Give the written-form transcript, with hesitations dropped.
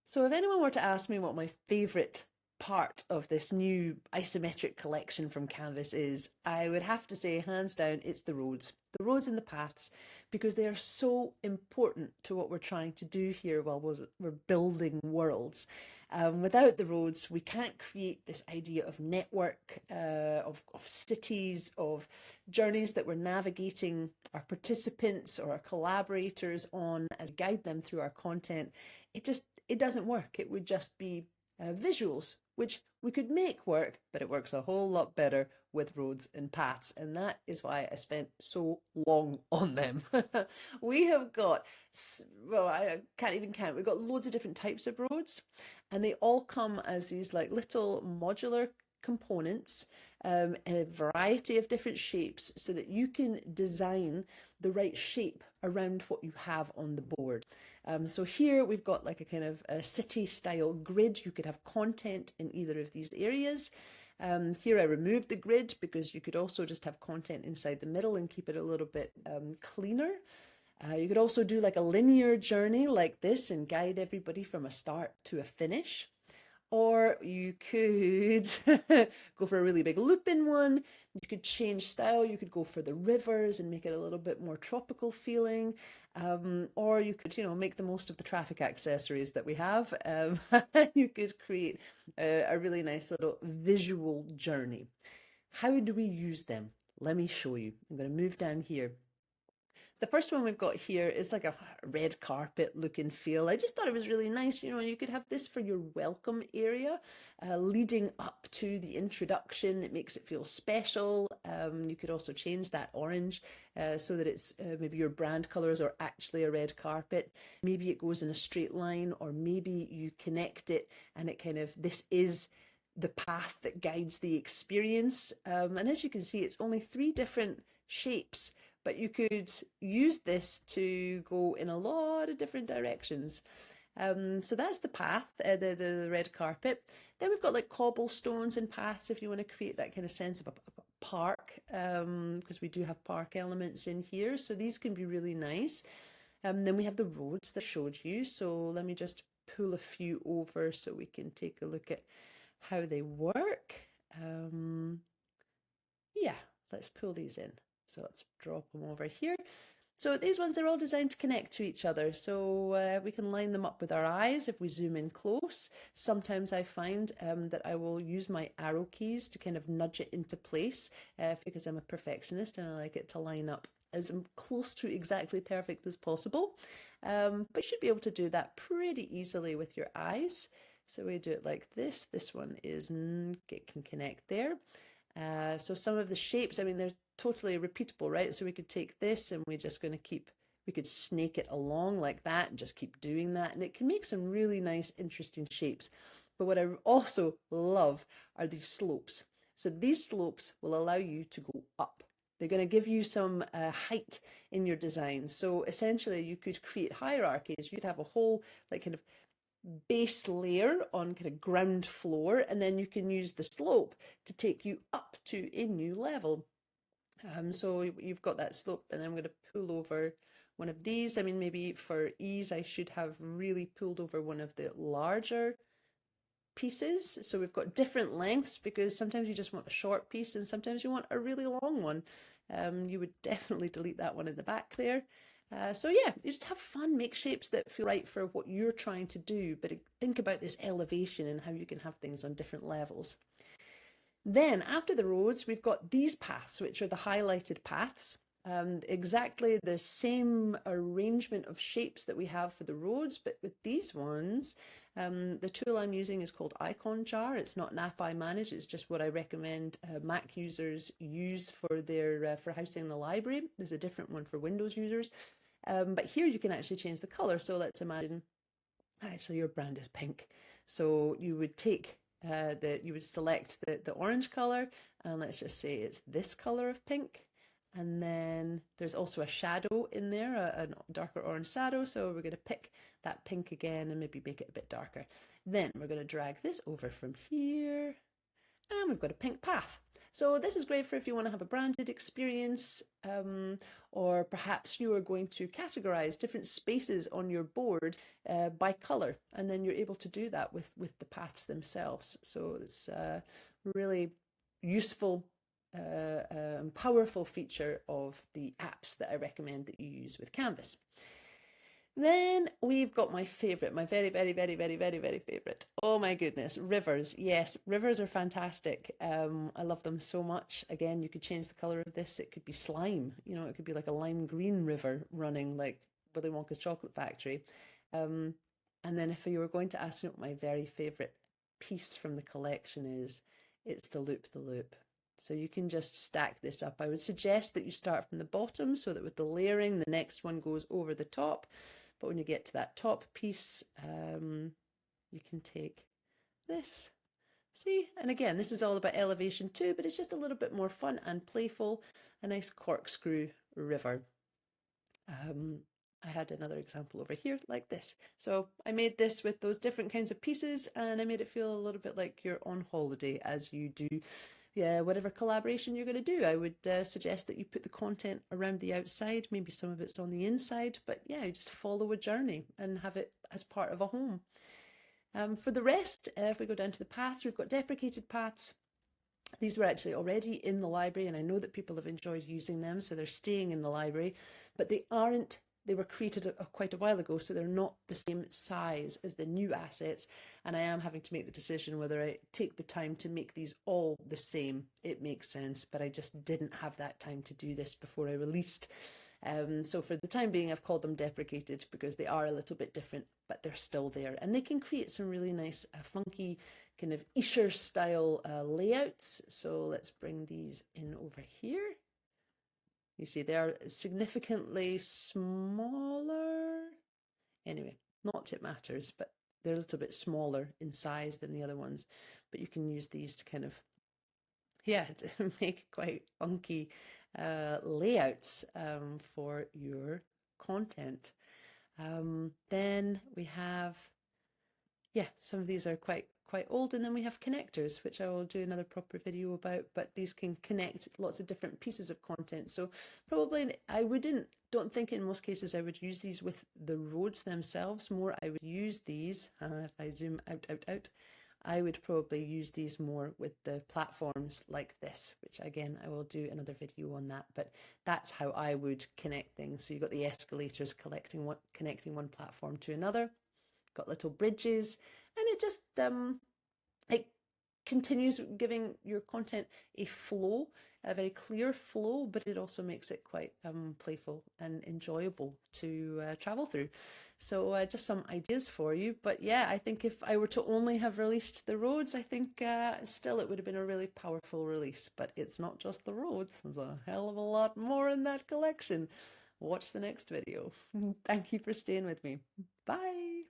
So if anyone were to ask me what my favorite part of this new isometric collection from Canvas is, I would have to say, hands down, it's the roads. The roads and the paths, because they are so important to what we're trying to do here while we're building worlds. Without the roads, we can't create this idea of network, of cities, of journeys that we're navigating our participants or our collaborators on as we guide them through our content. It doesn't work. It would just be visuals, which we could make work, but it works a whole lot better with roads and paths. And that is why I spent so long on them. We have got, well, I can't even count. We've got loads of different types of roads, and they all come as these like little modular components in a variety of different shapes so that you can design the right shape around what you have on the board. So here we've got like a kind of a city style grid. You could have content in either of these areas. Here I removed the grid because you could also just have content inside the middle and keep it a little bit cleaner. You could also do like a linear journey like this and guide everybody from a start to a finish. Or you could go for a really big loop-in one. You could change style. You could go for the rivers and make it a little bit more tropical feeling. Or you could, make the most of the traffic accessories that we have. You could create a really nice little visual journey. How do we use them? Let me show you. I'm going to move down here. The first one we've got here is like a red carpet look and feel. I just thought it was really nice. You could have this for your welcome area leading up to the introduction. It makes it feel special. You could also change that orange so that it's maybe your brand colors are actually a red carpet. Maybe it goes in a straight line, or maybe you connect it and it kind of, this is the path that guides the experience. And as you can see, it's only 3 different shapes, but you could use this to go in a lot of different directions. So that's the path, the red carpet. Then we've got like cobblestones and paths if you want to create that kind of sense of a park, because we do have park elements in here. So these can be really nice. Then we have the roads that I showed you. So let me just pull a few over so we can take a look at how they work. Yeah, let's pull these in. So let's drop them over here. So these ones, they're all designed to connect to each other. So we can line them up with our eyes if we zoom in close. Sometimes I find that I will use my arrow keys to kind of nudge it into place because I'm a perfectionist and I like it to line up as close to exactly perfect as possible. But you should be able to do that pretty easily with your eyes. So we do it like this. This one is, it can connect there. So some of the shapes, I mean, they're totally repeatable, right? So we could take this and we're just going to we could snake it along like that and just keep doing that. And it can make some really nice, interesting shapes. But what I also love are these slopes. So these slopes will allow you to go up. They're going to give you some height in your design. So essentially you could create hierarchies. You'd have a whole like kind of base layer on kind of ground floor, and then you can use the slope to take you up to a new level. So you've got that slope, and I'm going to pull over one of these. I mean, maybe for ease, I should have really pulled over one of the larger pieces. So we've got different lengths because sometimes you just want a short piece and sometimes you want a really long one. You would definitely delete that one in the back there. So yeah, you just have fun, make shapes that feel right for what you're trying to do, but think about this elevation and how you can have things on different levels. Then after the roads, we've got these paths, which are the highlighted paths. Exactly the same arrangement of shapes that we have for the roads, but with these ones, the tool I'm using is called Icon Jar. It's not an app I manage, it's just what I recommend Mac users use for their for housing in the library. There's a different one for Windows users. But here you can actually change the color. So let's imagine, actually your brand is pink. So you would take you would select the orange color, and let's just say it's this color of pink. And then there's also a shadow in there, a darker orange shadow. So we're going to pick that pink again and maybe make it a bit darker. Then we're going to drag this over from here And we've got a pink path. So this is great for if you want to have a branded experience, or perhaps you are going to categorize different spaces on your board by color, and then you're able to do that with the paths themselves. So it's a really useful and powerful feature of the apps that I recommend that you use with Canvas. Then we've got my favorite, my very, very, very, very, very, very favorite. Oh my goodness, rivers. Yes, rivers are fantastic. I love them so much. Again, you could change the color of this. It could be slime. You know, it could be like a lime green river running like Willy Wonka's chocolate factory. And then if you were going to ask me what my very favorite piece from the collection is, it's the loop the loop. So you can just stack this up. I would suggest that you start from the bottom so that with the layering, the next one goes over the top. But when you get to that top piece, you can take this. See? And again, this is all about elevation too, but it's just a little bit more fun and playful. A nice corkscrew river. I had another example over here like this. So I made this with those different kinds of pieces, and I made it feel a little bit like you're on holiday as you do whatever collaboration you're going to do. I would suggest that you put the content around the outside. Maybe some of it's on the inside, but yeah, just follow a journey and have it as part of a home. For the rest, if we go down to the paths, we've got deprecated paths. These were actually already in the library, and I know that people have enjoyed using them, so they're staying in the library, but they aren't. They were created quite a while ago, so they're not the same size as the new assets, and I am having to make the decision whether I take the time to make these all the same. It makes sense, but I just didn't have that time to do this before I released. So for the time being, I've called them deprecated because they are a little bit different, but they're still there, and they can create some really nice, funky kind of Escher style layouts. So let's bring these in over here. You see, they are significantly smaller. Anyway, not that it matters, but they're a little bit smaller in size than the other ones. But you can use these to kind of, to make quite funky layouts for your content. Then we have, some of these are quite old, and then we have connectors, which I will do another proper video about, but these can connect lots of different pieces of content. So probably don't think in most cases I would use these with the roads themselves more. I would use these, if I zoom out, I would probably use these more with the platforms like this, which again, I will do another video on that, but that's how I would connect things. So you've got the escalators connecting one platform to another, got little bridges, and it just it continues giving your content a flow, a very clear flow, but it also makes it quite playful and enjoyable to travel through. So just some ideas for you. But yeah, I think if I were to only have released the roads, I think still it would have been a really powerful release. But it's not just the roads. There's a hell of a lot more in that collection. Watch the next video. Thank you for staying with me. Bye.